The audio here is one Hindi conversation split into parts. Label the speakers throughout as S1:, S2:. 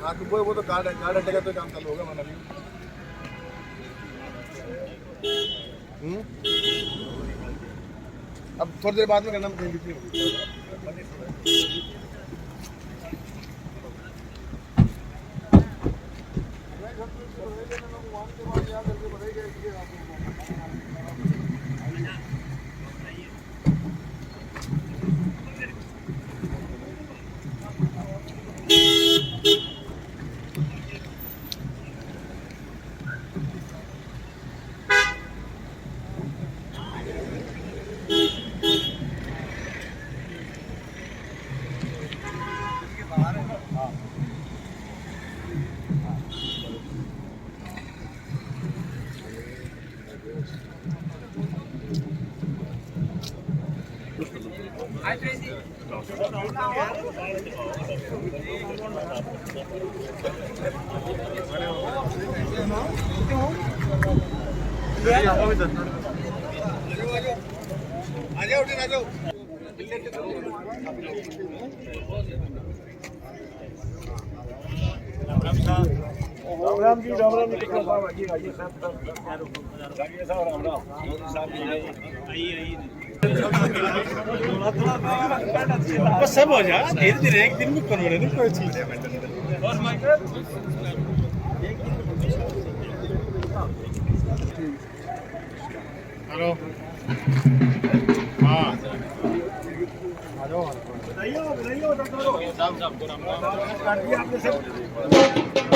S1: हाँ तो वो तो कार्ड हटेगा तो काम चालू होगा मैंने अभी। अब थोड़ी देर बाद में करना राम जी राम राम बस सब हो जाए धीरे धीरे एक दिन में करवाने नहीं कोई चीज हेलो हाँ बताइए बताइए साहब काट दिया आपने सब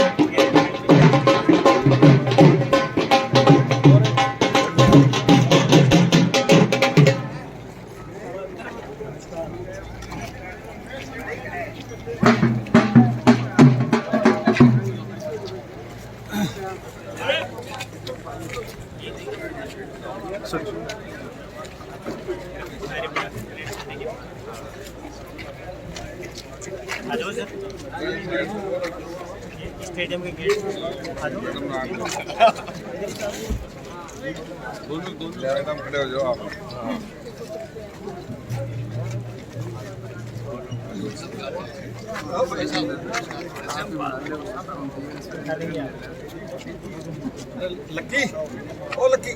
S1: स्टेडियम के गेट दोनों एकदम खड़े हो जाओ आप लक्की ओ लक्की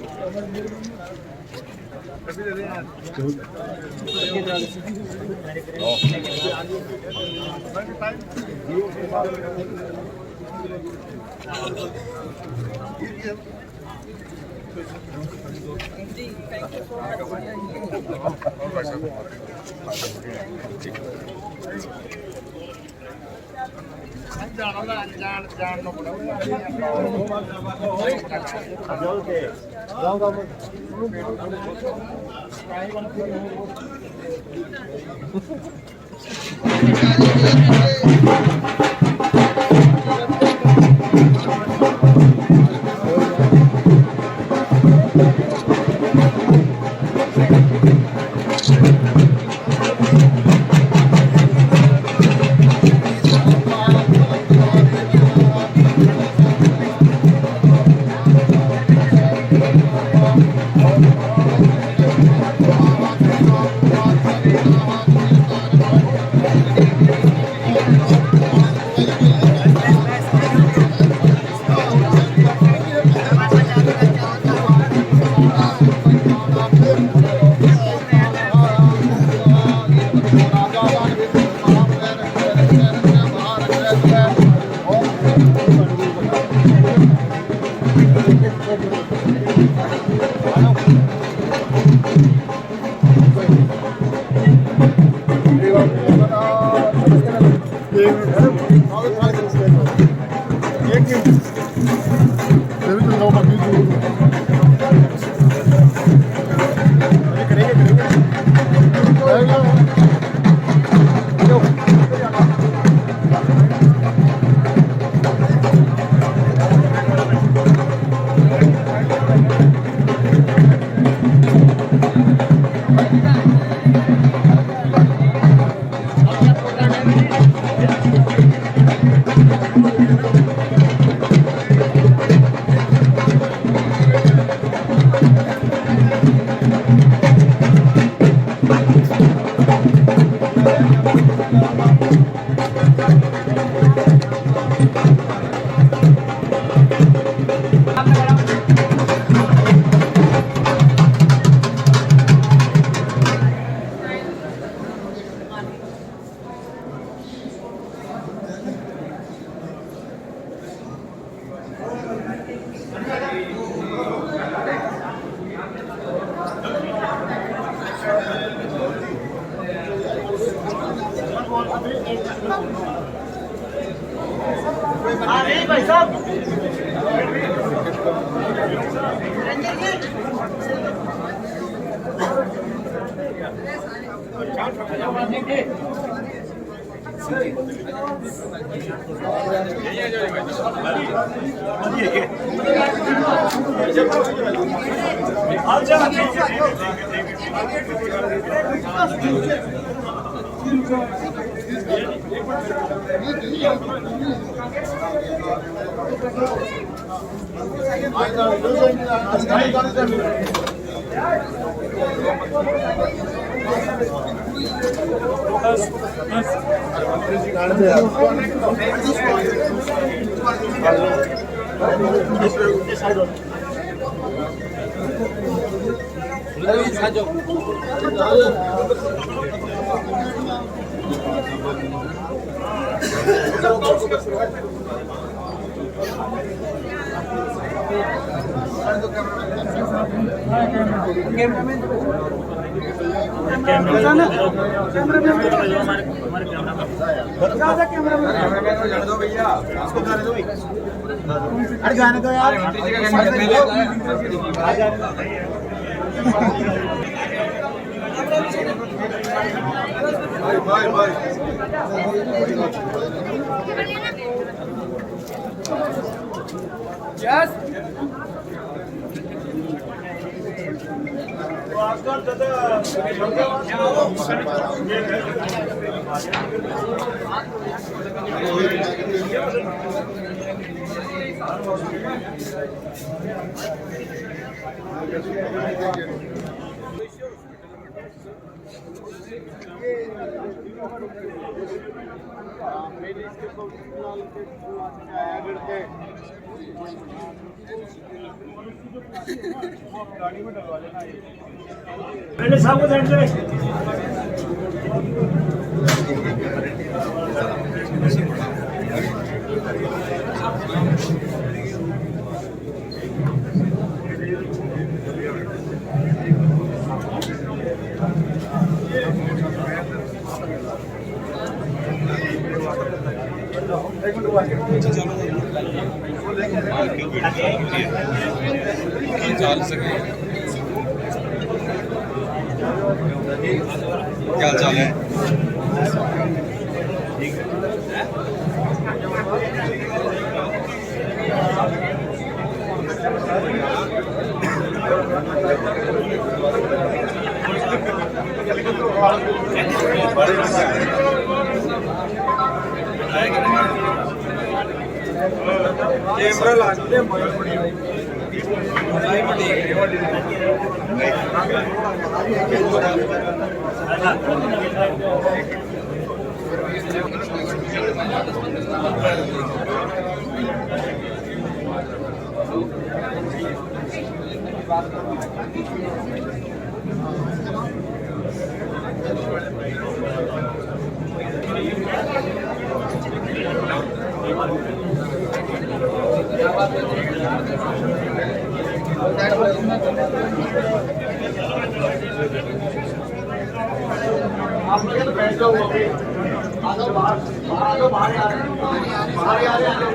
S2: गाने दो यार। Yes.
S3: पहले साहब को साइड से
S4: चल सके क्या चाल है
S2: आप लोग तो बैठ जाओ अभी आ जाओ बाहर आ रहे हैं बाहर आ रहे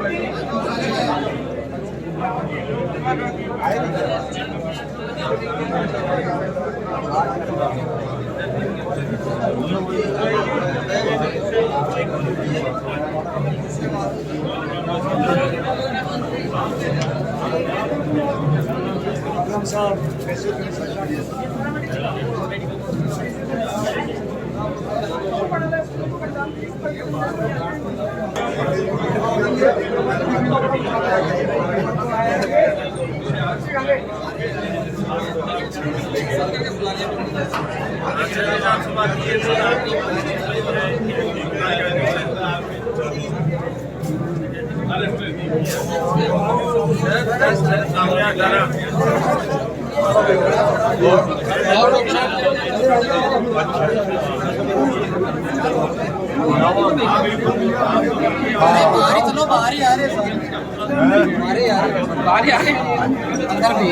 S5: चलो बाहर ही आ रहे बाहर ही आ रहे अंदर भी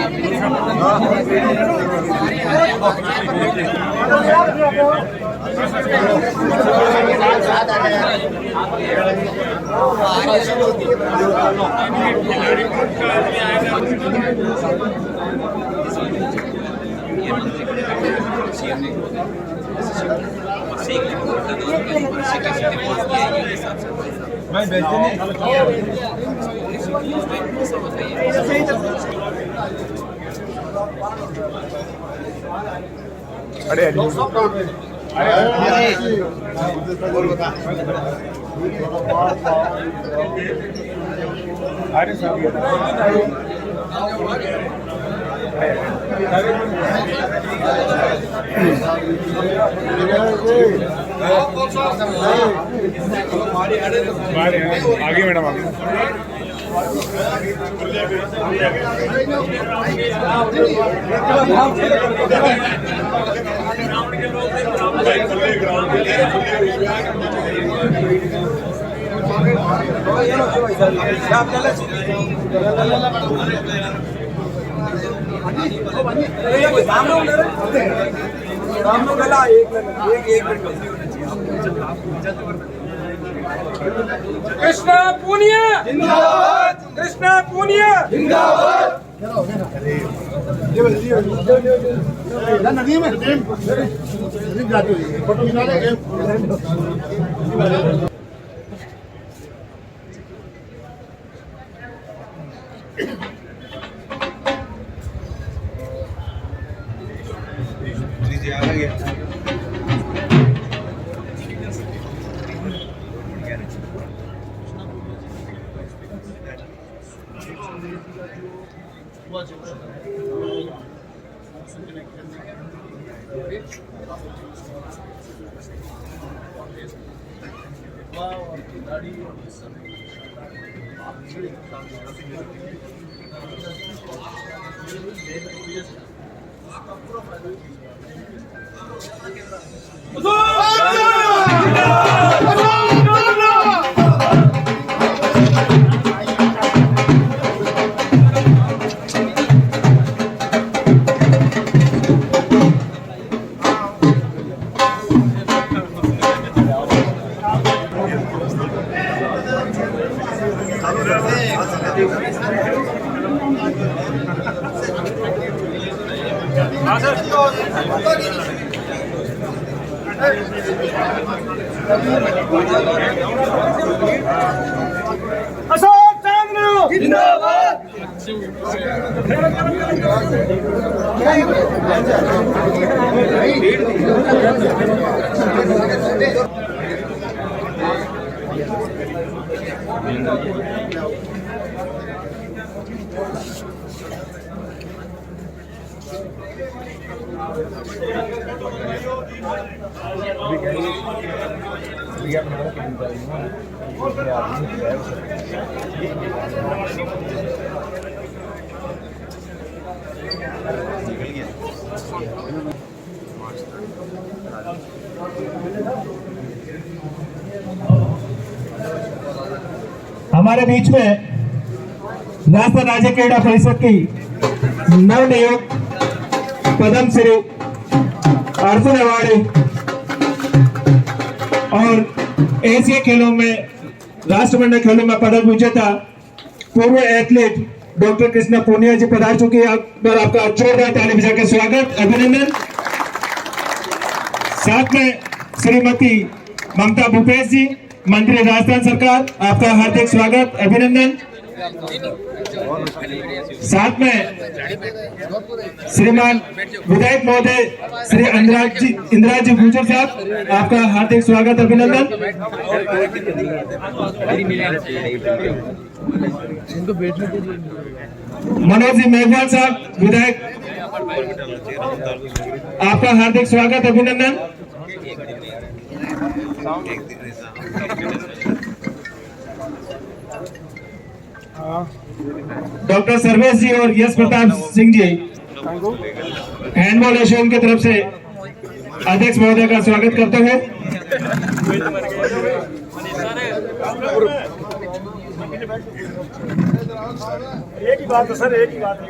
S1: आगे मैडम आगे
S4: कृष्णा पूनिया जिंदाबाद, कृष्णा पूनिया जिंदाबाद।
S3: अशोक चांदना जिंदाबाद। हमारे बीच में राष्ट्रीय राज्य क्रीड़ा परिषद की नवनियुक्त पद्म श्री अर्जुन अवार्डी और एशियाई खेलों में राष्ट्रमंडल खेलों में पदक विजेता पूर्व एथलीट डॉक्टर कृष्णा पूनिया जी पधार चुके हैं। आपका जोरदार ताली बजा के स्वागत, अभिनंदन। साथ में श्रीमती ममता भूपेश जी, मंत्री राजस्थान सरकार, आपका हार्दिक स्वागत, अभिनंदन। साथ में श्रीमान विधायक महोदय श्री इंदिराज जी गुर्जर साहब, आपका हार्दिक स्वागत, अभिनंदन। मनोज जी मेघवाल साहब, विधायक, आपका हार्दिक स्वागत, अभिनंदन। डॉक्टर सर्वेश जी और यश प्रताप सिंह जी हैंडबॉल एसोसिएशन की तरफ से अध्यक्ष महोदय का स्वागत करते हुए
S1: एक ही बात है सर, एक ही बात है।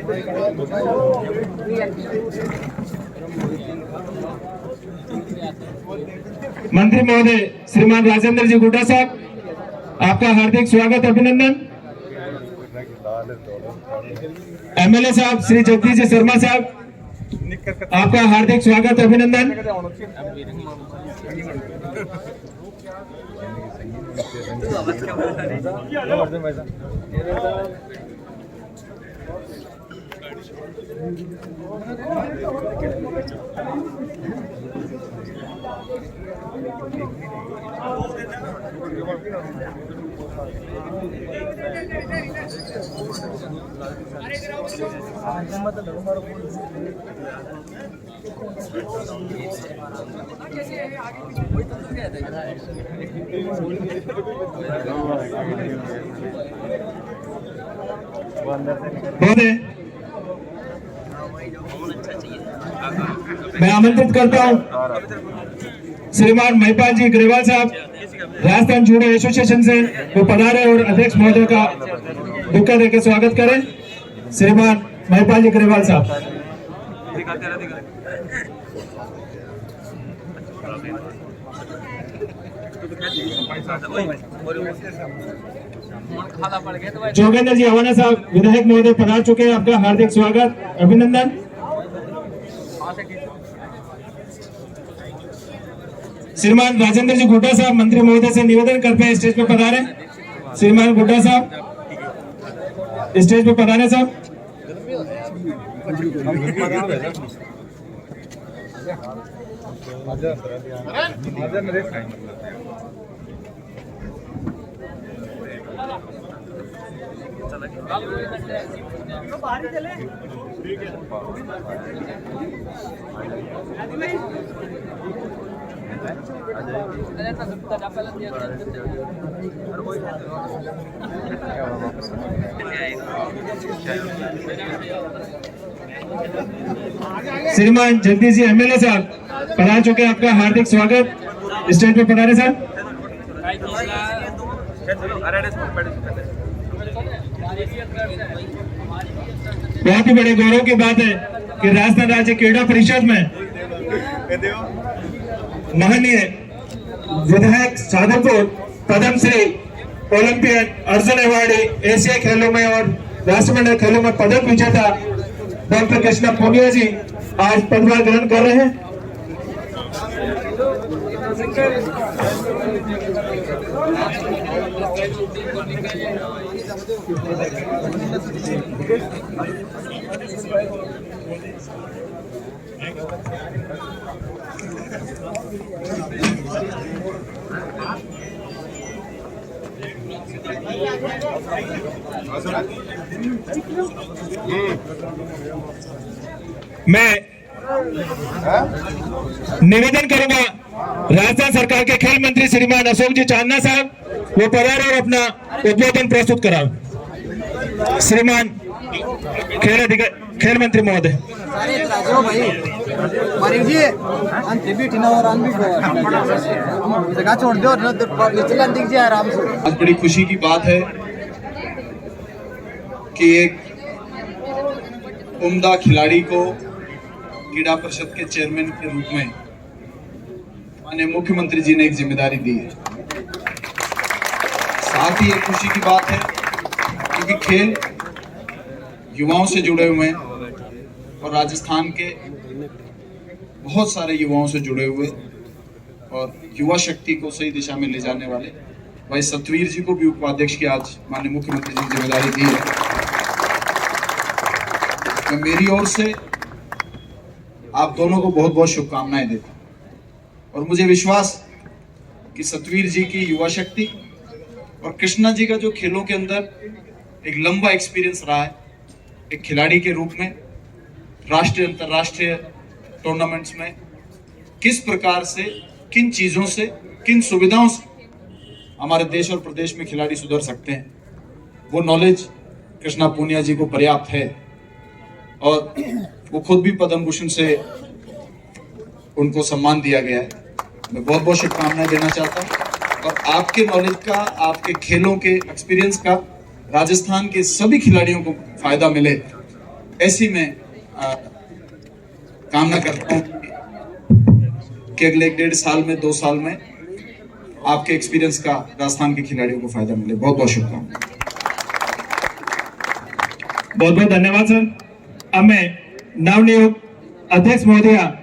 S3: मंत्री महोदय श्रीमान राजेंद्र जी गुड्डा साहब, आपका हार्दिक स्वागत अभिनंदन। एमएलए साहब श्री जगदीश जी शर्मा साहब, आपका हार्दिक स्वागत अभिनंदन। मैं आमंत्रित करता हूं श्रीमान महिपाल जी ग्रेवाल साहब, राजस्थान जूडो एसोसिएशन से वो पधारे और अध्यक्ष महोदय का बुक्का देकर स्वागत करें। श्रीमान महिपाल जी ग्रेवाल साहब। जोगेंद्र जी अवाना साहब विधायक महोदय पधार चुके हैं, आपका हार्दिक स्वागत अभिनंदन। श्रीमान राजेंद्र जी गुड्डा साहब मंत्री महोदय से निवेदन करते हैं स्टेज पर पधारे। श्रीमान गुड्डा साहब स्टेज पर पधारे साहब। श्रीमान जगदीश जी एमएलए साहब पधार चुके हैं, आपका हार्दिक स्वागत। स्टेज पे पधारे साहब। बहुत ही बड़े गौरव की बात है कि राजस्थान राज्य क्रीड़ा परिषद में माननीय विधायक साधुपुर पद्मश्री ओलंपियन अर्जुन अवार्डी एशियाई खेलों में और राष्ट्रमंडल खेलों में पदक विजेता डॉक्टर कृष्णा पूनिया जी आज पदभार ग्रहण कर रहे हैं। मैं निवेदन करूंगा राजस्थान सरकार के खेल मंत्री श्रीमान अशोक जी चांदना साहब वो पधारे और अपना उद्बोधन प्रस्तुत कराओ। श्रीमान खेल मंत्री महोदय।
S6: आज बड़ी खुशी की बात है कि एक उम्दा खिलाड़ी को क्रीड़ा परिषद के चेयरमैन के रूप में माननीय मुख्यमंत्री जी ने एक जिम्मेदारी दी है। साथ ही एक खुशी की बात है क्योंकि खेल युवाओं से जुड़े हुए हैं और राजस्थान के बहुत सारे युवाओं से जुड़े हुए और युवा शक्ति को सही दिशा में ले जाने वाले भाई सतवीर जी को भी उपाध्यक्ष की आज माननीय मुख्यमंत्री जी ने जिम्मेदारी दी है। मैं मेरी ओर से आप दोनों को बहुत बहुत शुभकामनाएं देता हूं और मुझे विश्वास कि सतवीर जी की युवा शक्ति और कृष्णा जी का जो खेलों के अंदर एक लंबा एक्सपीरियंस रहा है एक खिलाड़ी के रूप में राष्ट्रीय अंतर्राष्ट्रीय टूर्नामेंट्स में किस प्रकार से किन चीजों से किन सुविधाओं से हमारे देश और प्रदेश में खिलाड़ी सुधर सकते हैं वो नॉलेज कृष्णा पूनिया जी को पर्याप्त है और वो खुद भी पद्म भूषण से उनको सम्मान दिया गया है। मैं बहुत बहुत शुभकामनाएं देना चाहता हूं और आपके नॉलेज का आपके खेलों के एक्सपीरियंस का राजस्थान के सभी खिलाड़ियों को फायदा मिले ऐसी मैं कामना करता हूं कि अगले 1.5 साल में, 2 साल में आपके एक्सपीरियंस का राजस्थान के खिलाड़ियों को फायदा मिले। बहुत बहुत शुभकामनाएं।
S3: बहुत बहुत धन्यवाद सर। अब मैं नवनियुक्त अध्यक्ष महोदया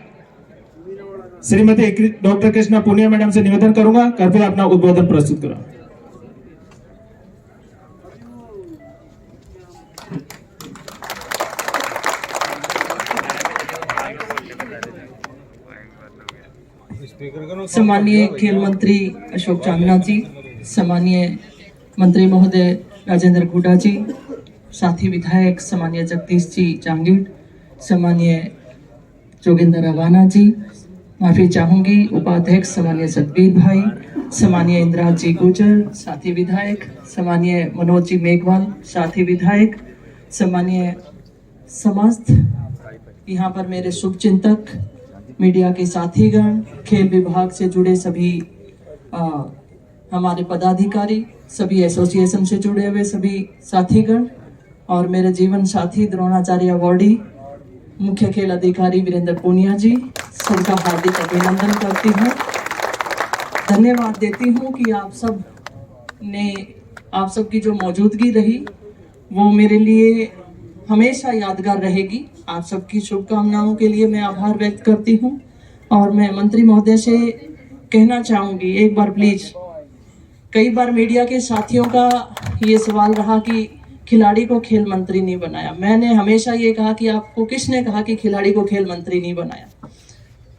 S3: श्रीमती डॉक्टर कृष्णा पुनिया मैडम से निवेदन करूंगा, कृपया अपना उद्बोधन प्रस्तुत करें।
S7: सम्मानीय खेल मंत्री अशोक चांदना जी, सम्मानीय मंत्री महोदय राजेंद्र गुडा जी, साथी विधायक सम्मानीय जगदीश जी जांगीड़, सम्मानीय जोगिंदर रवाना जी, माफी चाहूंगी उपाध्यक्ष सम्मानीय सतबीर भाई, सम्मानीय इंद्राज जी गुजर, साथी विधायक, सम्मानीय मनोज जी मेघवाल, साथी विधायक, सम्मानीय समस्त यहाँ पर मेरे शुभचिंतक, मीडिया के साथीगण, खेल विभाग से जुड़े सभी हमारे पदाधिकारी, सभी एसोसिएशन से जुड़े हुए सभी साथीगण और मेरे जीवन साथी द्रोणाचार्य अवार्डी मुख्य खेल अधिकारी वीरेंद्र पूनिया जी, सबका हार्दिक अभिनंदन करती हूँ। धन्यवाद देती हूँ कि आप सबकी जो मौजूदगी रही वो मेरे लिए हमेशा यादगार रहेगी। आप सबकी शुभकामनाओं के लिए मैं आभार व्यक्त करती हूँ और मैं मंत्री महोदय से कहना चाहूँगी, एक बार प्लीज, कई बार मीडिया के साथियों का ये सवाल रहा कि खिलाड़ी को खेल मंत्री नहीं बनाया। मैंने हमेशा ये कहा कि आपको किसने कहा कि खिलाड़ी को खेल मंत्री नहीं बनाया।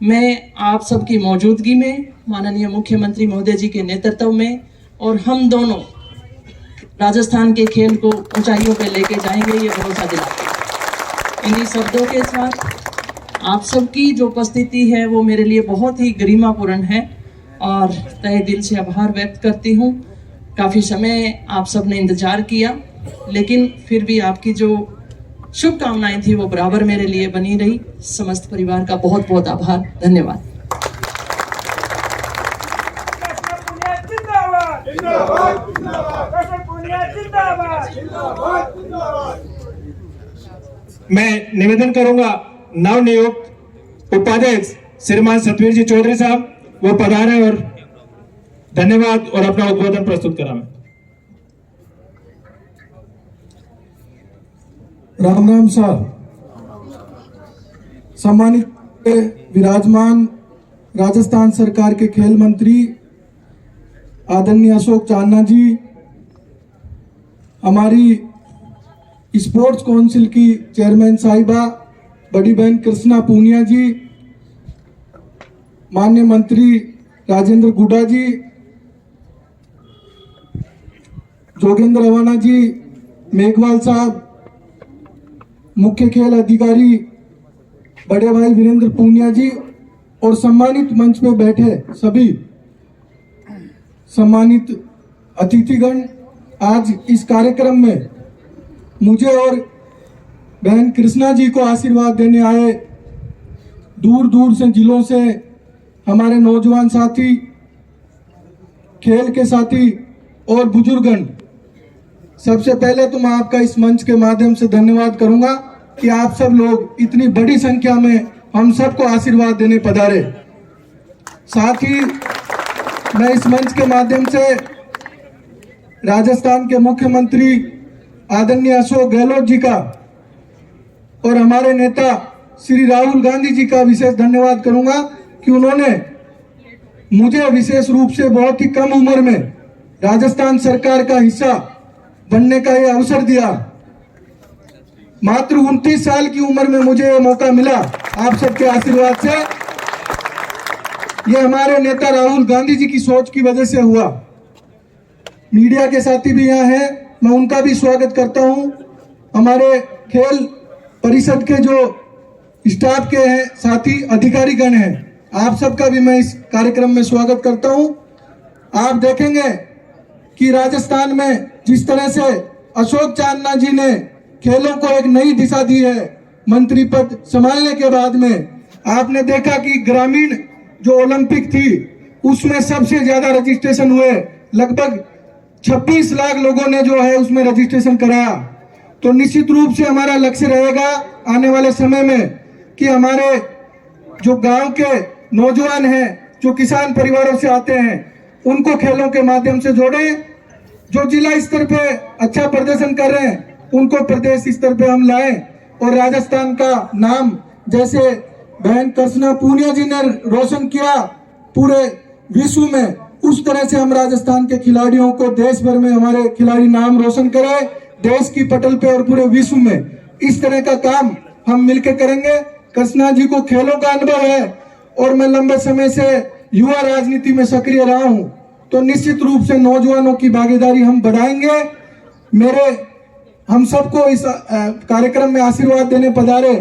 S7: मैं आप सबकी मौजूदगी में, माननीय मुख्यमंत्री महोदय जी के नेतृत्व में और हम दोनों राजस्थान के खेल को ऊंचाइयों पे लेके जाएंगे, ये भरोसा दिलाते हैं। इन्हीं शब्दों के साथ आप सबकी जो उपस्थिति है वो मेरे लिए बहुत ही गरिमापूर्ण है और तहे दिल से आभार व्यक्त करती हूँ। काफ़ी समय आप सब ने इंतजार किया, लेकिन फिर भी आपकी जो शुभकामनाएं थी वो बराबर मेरे लिए बनी रही। समस्त परिवार का बहुत बहुत आभार, धन्यवाद।
S3: मैं निवेदन करूंगा नवनियुक्त उपाध्यक्ष श्रीमान सतवीर जी चौधरी साहब, वो पधारे और धन्यवाद और अपना उद्बोधन प्रस्तुत कराएं।
S8: राम राम सर। सम्मानित विराजमान राजस्थान सरकार के खेल मंत्री आदरणीय अशोक चांदना जी, हमारी स्पोर्ट्स काउंसिल की चेयरमैन साहिबा बड़ी बहन कृष्णा पूनिया जी, माननीय मंत्री राजेंद्र गुडा जी, जोगेंद्र रवाना जी, मेघवाल साहब, मुख्य खेल अधिकारी बड़े भाई वीरेंद्र पूनिया जी और सम्मानित मंच पे बैठे सभी सम्मानित अतिथिगण, आज इस कार्यक्रम में मुझे और बहन कृष्णा जी को आशीर्वाद देने आए दूर दूर से जिलों से हमारे नौजवान साथी, खेल के साथी और बुजुर्गगण, सबसे पहले तो मैं आपका इस मंच के माध्यम से धन्यवाद करूंगा कि आप सब लोग इतनी बड़ी संख्या में हम सबको आशीर्वाद देने पधारे। साथ ही मैं इस मंच के माध्यम से राजस्थान के मुख्यमंत्री आदरणीय अशोक गहलोत जी का और हमारे नेता श्री राहुल गांधी जी का विशेष धन्यवाद करूंगा कि उन्होंने मुझे विशेष रूप से बहुत ही कम उम्र में राजस्थान सरकार का हिस्सा बनने का यह अवसर दिया। मात्र 29 साल की उम्र में मुझे यह मौका मिला आप सबके आशीर्वाद से। यह हमारे नेता राहुल गांधी जी की सोच की वजह से हुआ। मीडिया के साथी भी यहाँ हैं, मैं उनका भी स्वागत करता हूँ। हमारे खेल परिषद के जो स्टाफ के हैं साथी अधिकारीगण हैं, आप सबका भी मैं इस कार्यक्रम में स्वागत करता हूँ। आप देखेंगे कि राजस्थान में जिस तरह से अशोक चांदना जी ने खेलों को एक नई दिशा दी है, मंत्री पद संभालने के बाद में आपने देखा कि ग्रामीण जो ओलंपिक थी उसमें सबसे ज्यादा रजिस्ट्रेशन हुए, लगभग 26 लाख लोगों ने जो है उसमें रजिस्ट्रेशन कराया। तो निश्चित रूप से हमारा लक्ष्य रहेगा आने वाले समय में कि हमारे जो गांव के नौजवान हैं जो किसान परिवारों से आते हैं उनको खेलों के माध्यम से जोड़ें। जो जिला स्तर पे अच्छा प्रदर्शन कर रहे हैं उनको प्रदेश स्तर पे हम लाएं और राजस्थान का नाम जैसे बहन कृष्णा पूनिया जी ने रोशन किया पूरे विश्व में, उस तरह से हम राजस्थान के खिलाड़ियों को देश भर में हमारे खिलाड़ी नाम रोशन करें, देश की पटल पे और पूरे विश्व में। इस तरह का काम हम मिलकर करेंगे। कृष्णा जी को खेलों का अनुभव है और मैं लंबे समय से युवा राजनीति में सक्रिय रहा हूं, तो निश्चित रूप से नौजवानों की भागीदारी हम बढ़ाएंगे। हम सबको इस कार्यक्रम में आशीर्वाद देने पधारे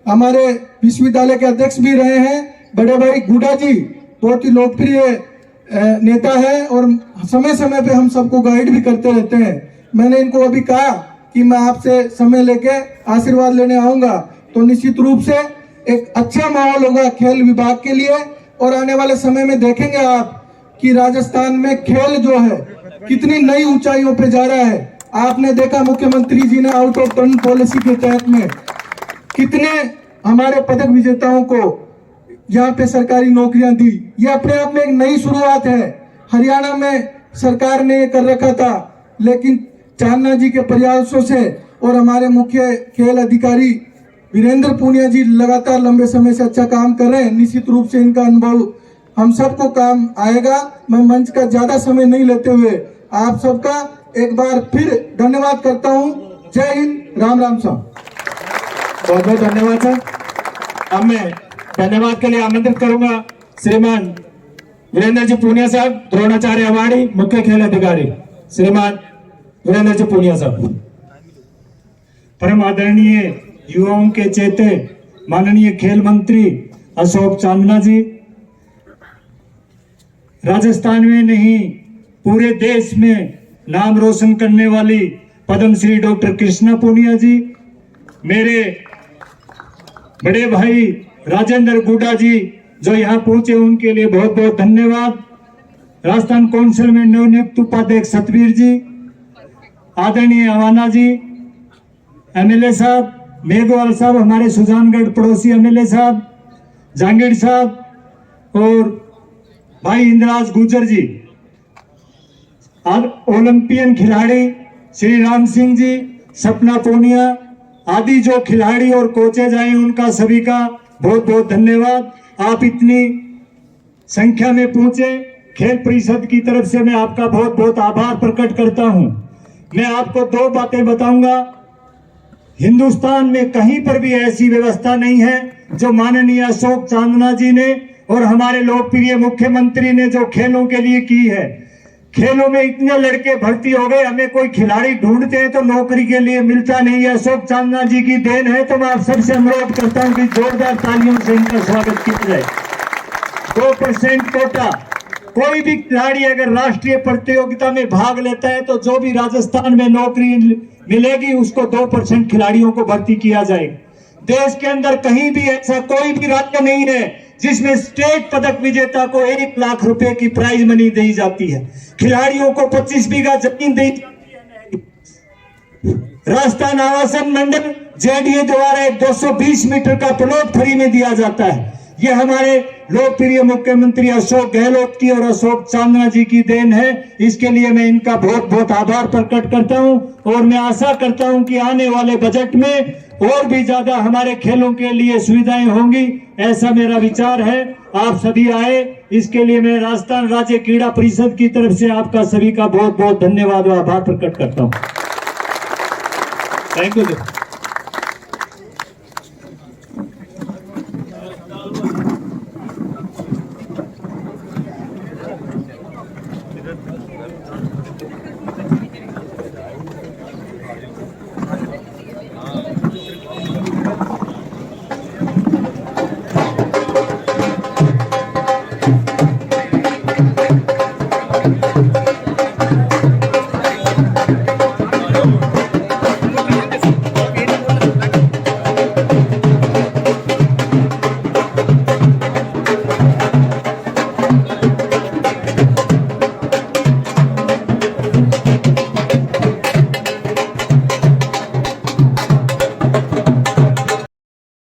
S8: हमारे विश्वविद्यालय के अध्यक्ष भी रहे हैं बड़े भाई गुडा जी, बहुत ही लोकप्रिय नेता है और समय समय पे हम सबको गाइड भी करते रहते हैं। मैंने इनको अभी कहा कि मैं आपसे समय लेके आशीर्वाद लेने आऊंगा, तो निश्चित रूप से एक अच्छा माहौल होगा खेल विभाग के लिए। और आने वाले समय में देखेंगे आप कि राजस्थान में खेल जो है कितनी नई ऊंचाइयों पे जा रहा है। आपने देखा मुख्यमंत्री जी ने आउट ऑफ टर्न पॉलिसी के तहत में कितने हमारे पदक विजेताओं को यहाँ पे सरकारी नौकरियां दी। ये अपने आप में एक नई शुरुआत है। हरियाणा में सरकार ने ये कर रखा था, लेकिन चांदना जी के प्रयासों से और हमारे मुख्य खेल अधिकारी वीरेंद्र पूनिया जी लगातार लंबे समय से अच्छा काम कर रहे हैं। निश्चित रूप से इनका अनुभव हम सबको काम आएगा। मैं मंच का ज्यादा समय नहीं लेते हुए आप सबका एक बार फिर धन्यवाद करता हूं। जय हिंद, राम राम साहब।
S3: बहुत बहुत धन्यवाद सर। अब मैं धन्यवाद के लिए आमंत्रित करूंगा श्रीमान वीरेंद्र जी पूनिया साहब, द्रोणाचार्य अवार्डी, मुख्य खेल अधिकारी श्रीमान वीरेंद्र जी पूनिया साहब।
S9: परम आदरणीय युवाओं के चेते माननीय खेल मंत्री अशोक चांदना जी, राजस्थान में नहीं पूरे देश में नाम रोशन करने वाली पद्मश्री डॉक्टर कृष्णा पूनिया जी, मेरे बड़े भाई राजेंद्र गुडा जी जो यहाँ पहुंचे उनके लिए बहुत बहुत धन्यवाद। राजस्थान काउंसिल में नवनियुक्त उपाध्यक्ष सतवीर जी, आदरणीय अवाना जी, एमएलए साहब मेघवाल साहब, हमारे सुजानगढ़ पड़ोसी एमएलए साहब, जहांगीर साहब और भाई इंद्राज गुजर जी, ओलंपियन खिलाड़ी श्री राम सिंह जी, सपना पूनिया आदि जो खिलाड़ी और कोचेज आए उनका सभी का बहुत बहुत धन्यवाद। आप इतनी संख्या में पहुंचे, खेल परिषद की तरफ से मैं आपका बहुत बहुत आभार प्रकट करता हूं। मैं आपको दो बातें बताऊंगा। हिंदुस्तान में कहीं पर भी ऐसी व्यवस्था नहीं है जो माननीय अशोक चांदना जी ने और हमारे लोकप्रिय मुख्यमंत्री ने जो खेलों के लिए की है। खेलों में इतने लड़के भर्ती हो गए, हमें कोई खिलाड़ी ढूंढते हैं तो नौकरी के लिए मिलता नहीं है। अशोक चांदना जी की देन है, तो मैं आप सबसे अनुरोध करता हूं कि जोरदार तालियों से इनका स्वागत किया जाए। 2% कोटा, कोई भी खिलाड़ी अगर राष्ट्रीय प्रतियोगिता में भाग लेता है तो जो भी राजस्थान में नौकरी मिलेगी उसको 2% खिलाड़ियों को भर्ती किया जाएगा। देश के अंदर कहीं भी ऐसा कोई भी राज्य नहीं है जिसमें स्टेट पदक विजेता को 1 लाख रुपए की प्राइज मनी दी जाती है, खिलाड़ियों को 25 बीघा जमीन दी जाती है। राजस्थान आवासन मंडल जेडीए द्वारा एक 220 मीटर का प्लॉट फ्री में दिया जाता है। ये हमारे लोकप्रिय मुख्यमंत्री अशोक गहलोत की और अशोक चांदना जी की देन है। इसके लिए मैं इनका बहुत बहुत आभार प्रकट करता हूं और मैं आशा करता हूं कि आने वाले बजट में और भी ज्यादा हमारे खेलों के लिए सुविधाएं होंगी, ऐसा मेरा विचार है। आप सभी आए, इसके लिए मैं राजस्थान राज्य क्रीड़ा परिषद की तरफ से आपका सभी का बहुत बहुत धन्यवाद और आभार प्रकट करता हूँ।
S3: Thank you.